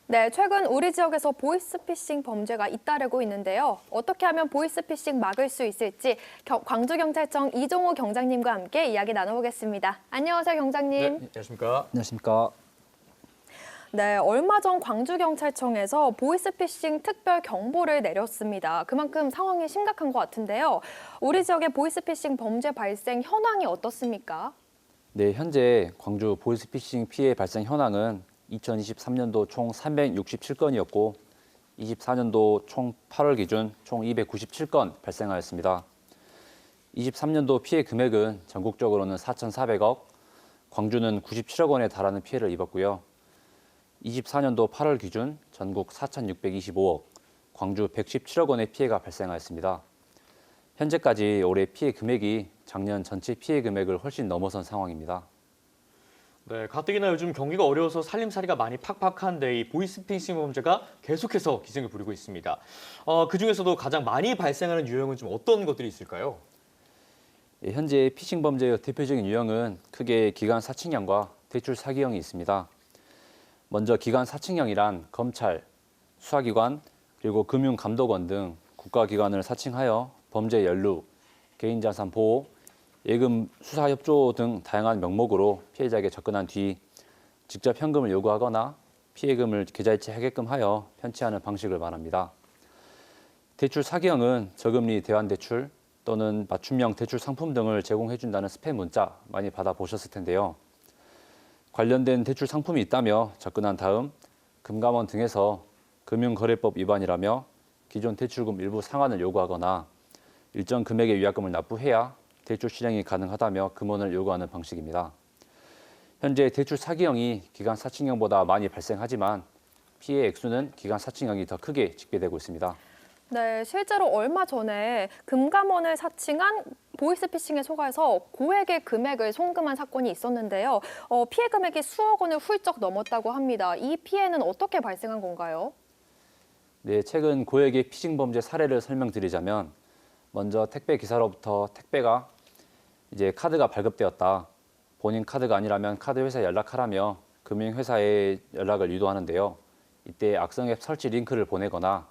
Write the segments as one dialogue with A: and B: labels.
A: 네, 최근 우리 지역에서 보이스피싱 범죄가 잇따르고 있는데요. 어떻게 하면 보이스피싱 막을 수 있을지 광주경찰청 이종호 경장님과 함께 이야기 나눠보겠습니다. 안녕하세요, 경장님.
B: 네, 안녕하십니까.
C: 안녕하십니까.
A: 네, 얼마 전 광주경찰청에서 보이스피싱 특별 경보를 내렸습니다. 그만큼 상황이 심각한 것 같은데요. 우리 지역의 보이스피싱 범죄 발생 현황이 어떻습니까?
C: 네, 현재 광주 보이스피싱 피해 발생 현황은 2023년도 총 367건이었고 24년도 총 8월 기준 총 297건 발생하였습니다. 23년도 피해 금액은 전국적으로는 4,400억, 광주는 97억 원에 달하는 피해를 입었고요. 24년도 8월 기준 전국 4,625억, 광주 117억 원의 피해가 발생하였습니다. 현재까지 올해 피해 금액이 작년 전체 피해 금액을 훨씬 넘어선 상황입니다.
B: 네, 가뜩이나 요즘 경기가 어려워서 살림살이가 많이 팍팍한데 이 보이스피싱 범죄가 계속해서 기승을 부리고 있습니다. 그중에서도 가장 많이 발생하는 유형은 좀 어떤 것들이 있을까요?
C: 현재 피싱 범죄의 대표적인 유형은 크게 기관 사칭형과 대출 사기형이 있습니다. 먼저 기관 사칭형이란 검찰, 수사기관, 그리고 금융감독원 등 국가기관을 사칭하여 범죄 연루, 개인자산 보호, 예금 수사 협조 등 다양한 명목으로 피해자에게 접근한 뒤 직접 현금을 요구하거나 피해금을 계좌이체하게끔 하여 편취하는 방식을 말합니다. 대출 사기형은 저금리 대환대출 또는 맞춤형 대출 상품 등을 제공해준다는 스팸 문자 많이 받아보셨을 텐데요. 관련된 대출 상품이 있다며 접근한 다음 금감원 등에서 금융거래법 위반이라며 기존 대출금 일부 상환을 요구하거나 일정 금액의 위약금을 납부해야 대출 실행이 가능하다며 금원을 요구하는 방식입니다. 현재 대출 사기형이 기관 사칭형보다 많이 발생하지만 피해 액수는 기관 사칭형이 더 크게 집계되고 있습니다.
A: 네, 실제로 얼마 전에 금감원을 사칭한 보이스피싱에 속아서 고액의 금액을 송금한 사건이 있었는데요. 피해 금액이 수억 원을 훌쩍 넘었다고 합니다. 이 피해는 어떻게 발생한 건가요?
C: 네, 최근 고액의 피싱 범죄 사례를 설명드리자면 먼저 택배 기사로부터 택배가 이제 카드가 발급되었다. 본인 카드가 아니라면 카드 회사에 연락하라며 금융회사에 연락을 유도하는데요. 이때 악성 앱 설치 링크를 보내거나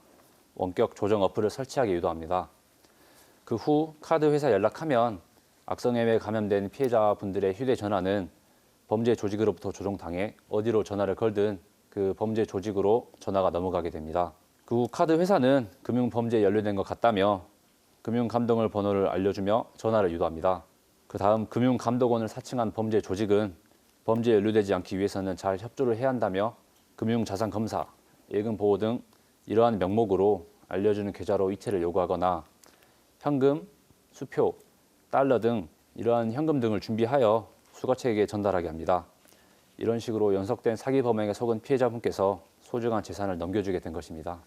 C: 원격 조정 어플을 설치하게 유도합니다. 그 후 카드 회사에 연락하면 악성 앱에 감염된 피해자분들의 휴대전화는 범죄 조직으로부터 조종당해 어디로 전화를 걸든 그 범죄 조직으로 전화가 넘어가게 됩니다. 그 후 카드 회사는 금융범죄에 연루된 것 같다며 금융감독원 번호를 알려주며 전화를 유도합니다. 그 다음 금융감독원을 사칭한 범죄 조직은 범죄에 연루되지 않기 위해서는 잘 협조를 해야 한다며 금융자산검사, 예금보호 등 이러한 명목으로 알려주는 계좌로 이체를 요구하거나 현금, 수표, 달러 등 이러한 현금 등을 준비하여 수거체에게 전달하게 합니다. 이런 식으로 연속된 사기 범행에 속은 피해자분께서 소중한 재산을 넘겨주게 된 것입니다.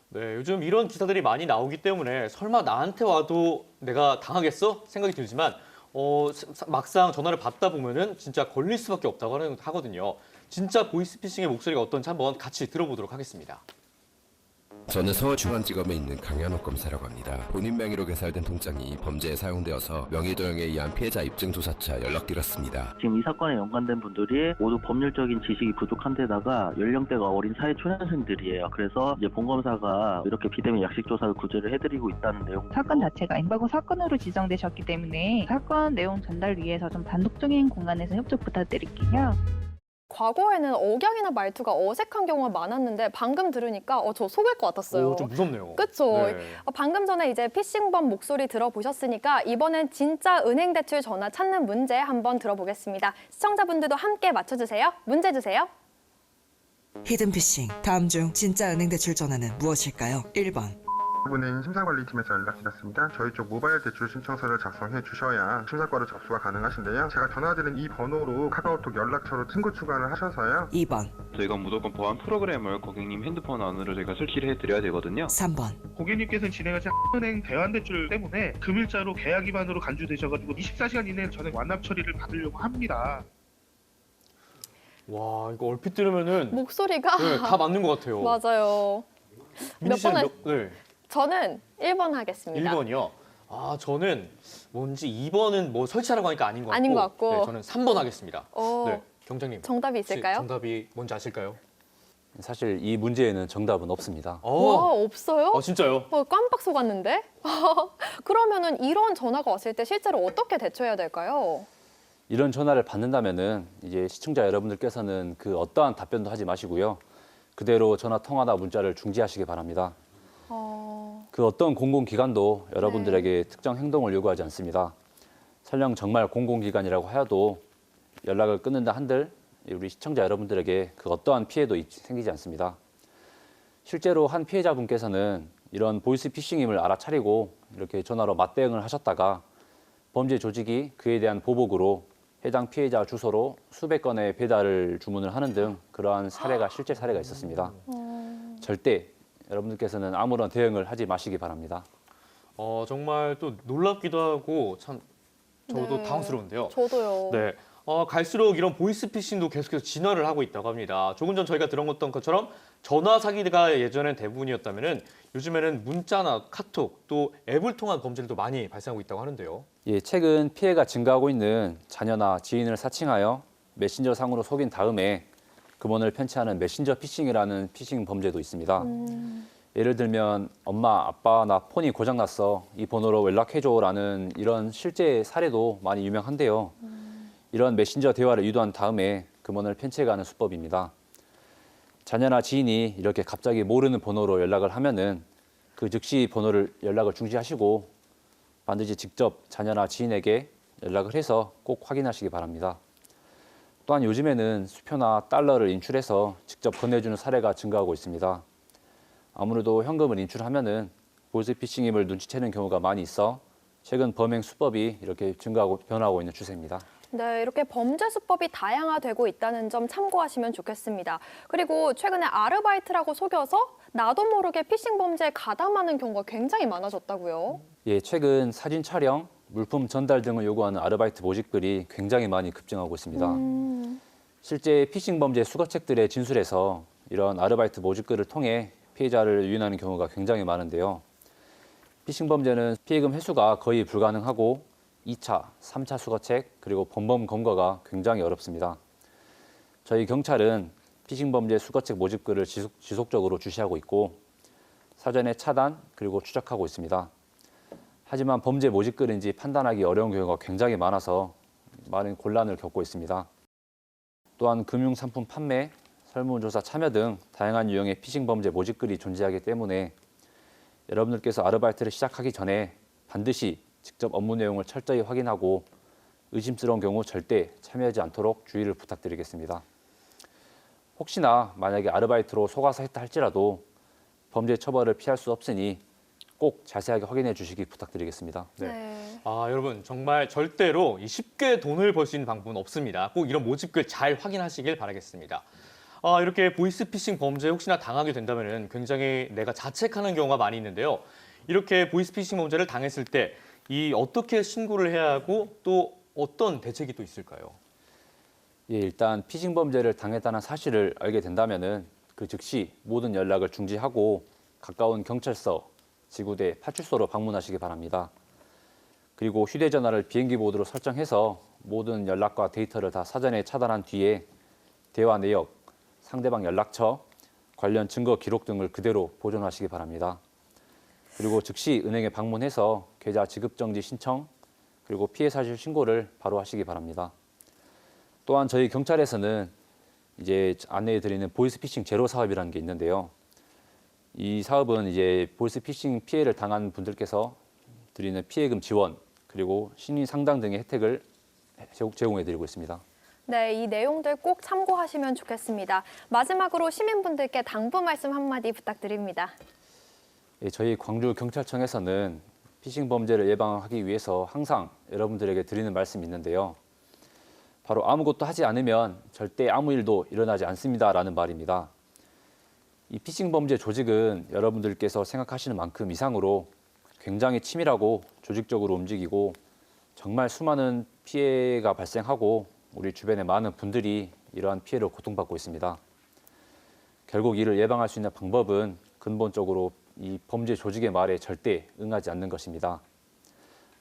B: 네, 요즘 이런 기사들이 많이 나오기 때문에 설마 나한테 와도 내가 당하겠어? 생각이 들지만 막상 전화를 받다 보면은 진짜 걸릴 수밖에 없다고 하거든요. 진짜 보이스피싱의 목소리가 어떤지 한번 같이 들어보도록 하겠습니다.
D: 저는 서울중앙지검에 있는 강현욱 검사라고 합니다. 본인 명의로 개설된 통장이 범죄에 사용되어서 명의도용에 의한 피해자 입증조사차 연락드렸습니다.
E: 지금 이 사건에 연관된 분들이 모두 법률적인 지식이 부족한 데다가 연령대가 어린 사회초년생들이에요. 그래서 이제 본검사가 이렇게 비대면 약식조사를 구제를 해드리고 있다는 내용.
F: 사건 자체가 엠바고 사건으로 지정되셨기 때문에 사건 내용 전달 위해서 좀 단독적인 공간에서 협조 부탁드릴게요.
A: 과거에는 억양이나 말투가 어색한 경우가 많았는데 방금 들으니까 저 속을 것 같았어요.
B: 좀 무섭네요.
A: 그렇죠.
B: 네.
A: 방금 전에 이제 피싱범 목소리 들어보셨으니까 이번엔 진짜 은행 대출 전화 찾는 문제 한번 들어보겠습니다. 시청자분들도 함께 맞춰주세요. 문제 주세요.
G: 히든피싱. 다음 중 진짜 은행대출 전화는 무엇일까요? 1번.
H: 은행 심사관리팀에서 연락드렸습니다. 저희 쪽 모바일 대출 신청서를 작성해 주셔야 심사과로 접수가 가능하신데요. 제가 전화드린 이 번호로 카카오톡 연락처로 친구 추가를 하셔서요.
G: 2번.
I: 저희가 무조건 보안 프로그램을 고객님 핸드폰 안으로 저희가 설치를 해드려야 되거든요.
G: 3번.
J: 고객님께서는 진행하신 은행 대환대출 때문에 금일자로 계약 위반으로 간주되셔가지고 24시간 이내에 전액 완납 처리를 받으려고 합니다.
B: 와, 이거 얼핏 들으면은
A: 목소리가
B: 네, 다 맞는 것 같아요.
A: 맞아요. 몇 번을?
B: 네.
A: 저는 1번 하겠습니다.
B: 1번이요. 저는 뭔지 2번은 뭐 설치하라고 하니까 아닌 것 같고.
A: 아닌 것 같고.
B: 네, 저는 3번 하겠습니다. 네, 경장님.
A: 정답이
B: 혹시
A: 있을까요?
B: 정답이 뭔지 아실까요?
C: 사실 이 문제에는 정답은 없습니다.
A: 와, 없어요?
B: 진짜요?
A: 깜빡 속았는데? 그러면은 이런 전화가 왔을 때 실제로 어떻게 대처해야 될까요?
C: 이런 전화를 받는다면은 이제 시청자 여러분들께서는 그 어떠한 답변도 하지 마시고요. 그대로 전화 통화나 문자를 중지하시기 바랍니다. 그 어떤 공공기관도 여러분들에게 특정 행동을 요구하지 않습니다. 설령 정말 공공기관이라고 하여도 연락을 끊는다 한들 우리 시청자 여러분들에게 그 어떠한 피해도 생기지 않습니다. 실제로 한 피해자분께서는 이런 보이스피싱임을 알아차리고 이렇게 전화로 맞대응을 하셨다가 범죄 조직이 그에 대한 보복으로 해당 피해자 주소로 수백 건의 배달을 주문을 하는 등 그러한 사례가 실제 사례가 있었습니다. 절대 여러분들께서는 아무런 대응을 하지 마시기 바랍니다.
B: 정말 또 놀랍기도 하고 참 저도
A: 네.
B: 당황스러운데요.
A: 저도요.
B: 네. 갈수록 이런 보이스피싱도 계속해서 진화를 하고 있다고 합니다. 조금 전 저희가 들었던 것처럼 전화 사기가 예전엔 대부분이었다면은 요즘에는 문자나 카톡 또 앱을 통한 범죄도 많이 발생하고 있다고 하는데요.
C: 예, 최근 피해가 증가하고 있는 자녀나 지인을 사칭하여 메신저 상으로 속인 다음에 금원을 편취하는 메신저 피싱이라는 피싱 범죄도 있습니다. 예를 들면 엄마, 아빠 나 폰이 고장났어. 이 번호로 연락해줘라는 이런 실제 사례도 많이 유명한데요. 이런 메신저 대화를 유도한 다음에 금원을 편취해가는 수법입니다. 자녀나 지인이 이렇게 갑자기 모르는 번호로 연락을 하면은 그 즉시 연락을 중지하시고 반드시 직접 자녀나 지인에게 연락을 해서 꼭 확인하시기 바랍니다. 또한 요즘에는 수표나 달러를 인출해서 직접 건네주는 사례가 증가하고 있습니다. 아무래도 현금을 인출하면은 보이스피싱임을 눈치채는 경우가 많이 있어 최근 범행 수법이 이렇게 증가하고 변화하고 있는 추세입니다.
A: 네, 이렇게 범죄 수법이 다양화되고 있다는 점 참고하시면 좋겠습니다. 그리고 최근에 아르바이트라고 속여서 나도 모르게 피싱 범죄에 가담하는 경우가 굉장히 많아졌다고요.
C: 예, 최근 사진 촬영, 물품 전달 등을 요구하는 아르바이트 모집글이 굉장히 많이 급증하고 있습니다. 실제 피싱 범죄 수거책들의 진술에서 이런 아르바이트 모집글을 통해 피해자를 유인하는 경우가 굉장히 많은데요. 피싱 범죄는 피해금 회수가 거의 불가능하고 2차, 3차 수거책 그리고 번번 검거가 굉장히 어렵습니다. 저희 경찰은 피싱 범죄 수거책 모집글을 지속적으로 주시하고 있고 사전에 차단 그리고 추적하고 있습니다. 하지만 범죄 모집글인지 판단하기 어려운 경우가 굉장히 많아서 많은 곤란을 겪고 있습니다. 또한 금융상품 판매, 설문조사 참여 등 다양한 유형의 피싱 범죄 모집글이 존재하기 때문에 여러분들께서 아르바이트를 시작하기 전에 반드시 직접 업무 내용을 철저히 확인하고 의심스러운 경우 절대 참여하지 않도록 주의를 부탁드리겠습니다. 혹시나 만약에 아르바이트로 속아서 했다 할지라도 범죄 처벌을 피할 수 없으니 꼭 자세하게 확인해 주시기 부탁드리겠습니다.
A: 네.
B: 여러분 정말 절대로 쉽게 돈을 벌 수 있는 방법은 없습니다. 꼭 이런 모집글 잘 확인하시길 바라겠습니다. 이렇게 보이스피싱 범죄에 혹시나 당하게 된다면 굉장히 내가 자책하는 경우가 많이 있는데요. 이렇게 보이스피싱 범죄를 당했을 때 어떻게 신고를 해야 하고 또 어떤 대책이 또 있을까요?
C: 예, 일단 피싱 범죄를 당했다는 사실을 알게 된다면은 그 즉시 모든 연락을 중지하고 가까운 경찰서, 지구대, 파출소로 방문하시기 바랍니다. 그리고 휴대전화를 비행기 모드로 설정해서 모든 연락과 데이터를 다 사전에 차단한 뒤에 대화 내역, 상대방 연락처, 관련 증거 기록 등을 그대로 보존하시기 바랍니다. 그리고 즉시 은행에 방문해서 계좌 지급정지 신청, 그리고 피해 사실 신고를 바로 하시기 바랍니다. 또한 저희 경찰에서는 이제 안내해드리는 보이스피싱 제로 사업이라는 게 있는데요. 이 사업은 이제 보이스피싱 피해를 당한 분들께서 드리는 피해금 지원, 그리고 심리 상담 등의 혜택을 제공해드리고 있습니다.
A: 네, 이 내용들 꼭 참고하시면 좋겠습니다. 마지막으로 시민분들께 당부 말씀 한마디 부탁드립니다.
C: 예, 저희 광주경찰청에서는 피싱 범죄를 예방하기 위해서 항상 여러분들에게 드리는 말씀이 있는데요. 바로 아무것도 하지 않으면 절대 아무 일도 일어나지 않습니다라는 말입니다. 이 피싱 범죄 조직은 여러분들께서 생각하시는 만큼 이상으로 굉장히 치밀하고 조직적으로 움직이고 정말 수많은 피해가 발생하고 우리 주변의 많은 분들이 이러한 피해를 고통받고 있습니다. 결국 이를 예방할 수 있는 방법은 근본적으로 이 범죄 조직의 말에 절대 응하지 않는 것입니다.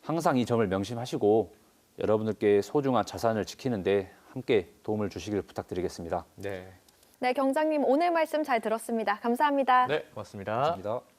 C: 항상 이 점을 명심하시고 여러분들께 소중한 자산을 지키는 데 함께 도움을 주시길 부탁드리겠습니다.
B: 네.
A: 네, 경장님 오늘 말씀 잘 들었습니다. 감사합니다.
B: 네, 고맙습니다.
C: 감사합니다.